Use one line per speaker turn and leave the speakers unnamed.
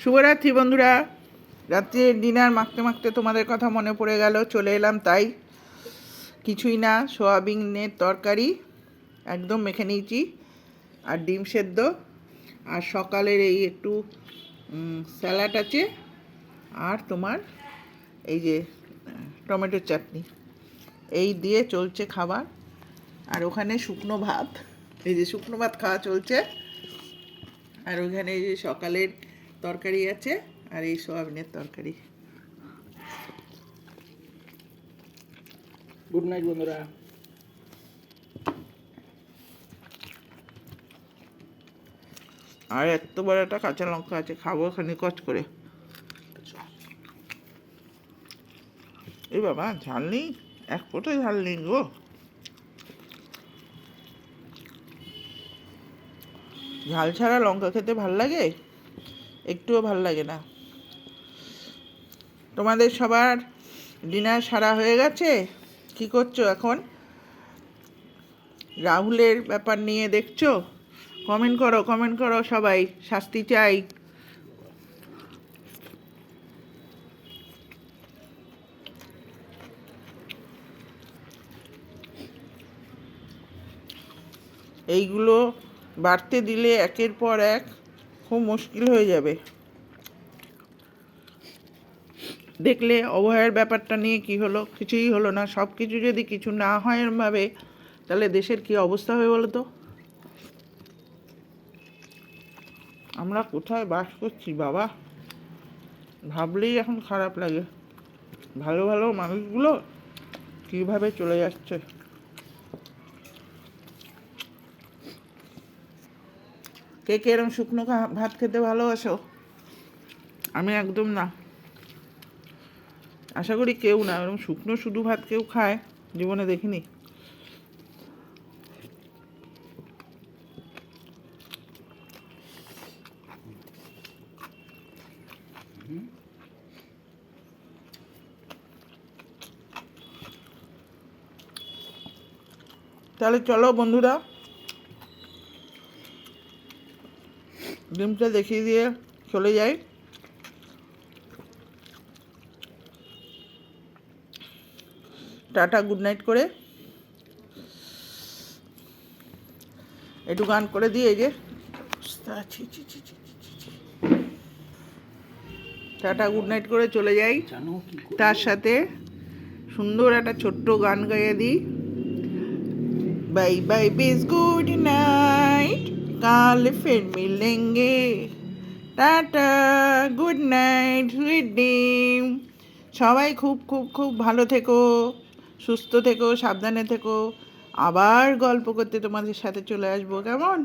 শুভরাত্রি বন্ধুরা। রাত্রে ডিনার মাখতে মাখতে তোমাদের কথা মনে পড়ে গেল, চলে এলাম। তাই কিছুই না, সোয়াবিনের তরকারি একদম মেখে নিয়েছি, আর ডিম সেদ্ধ, আর সকালের এই একটু স্যালাড আছে, আর তোমার এই যে টমেটোর চাটনি, এই দিয়ে চলছে খাবার। আর ওখানে শুকনো ভাত, এই যে শুকনো ভাত খাওয়া চলছে। আর ওখানে এই যে সকালের তরকারি আছে, আর এই সোয়াবিনের তরকারি।
গুড নাইট বন্ধুরা।
আর এত বড় একটা কাঁচা লঙ্কা আছে, খাবো খানি কচ করে। এই বাবা, ঝাল নেই, এক ফোঁটা ঝাল নেই গো। ঝাল ছাড়া লঙ্কা খেতে ভাল লাগে? একটুও ভাল লাগে না। তোমাদের সবার ডিনার সারা হয়ে গেছে? কি করছো এখন? রাহুলের ব্যাপার নিয়ে দেখছো? কমেন্ট করো সবাই, শাস্তি চাই। এইগুলো বাড়তে দিলে একের পর এক খুব মুশকিল হয়ে যাবে। দেখলে অভয়ের ব্যাপারটা নিয়ে কি হলো? কিছুই হলো না। সব কিছু যদি কিছু না হয় এরমভাবে, তাহলে দেশের কি অবস্থা হবে বলো তো? আমরা কোথায় বাস করছি বাবা, ভাবলেই এখন খারাপ লাগে। ভালো ভালো মানুষগুলো কীভাবে চলে যাচ্ছে। কে কে এরম শুকনো ভাত খেতে ভালোবাসো? আমি একদম না। আশা করি কেউ না, এরকম শুকনো শুধু ভাত কেউ খায় জীবনে দেখিনি। তাহলে চলো বন্ধুরা, ডিমটা দেখিয়ে দিয়ে চলে যাই। টাটা, গুড নাইট করে একটু গান করে দিয়ে, এই যে টাটা গুড নাইট করে চলে যাই। তার সাথে সুন্দর একটা ছোট্ট গান গাইয়ে দিই। Bye bye best good night, काल फिर मिलेंगे, টাটা গুড নাইট সুইট ড্রিম। সবাই খুব খুব খুব ভালো থেকো, সুস্থ থেকো, সাবধানে থেকো। আবার গল্প করতে তোমাদের সাথে চলে আসবো, কেমন?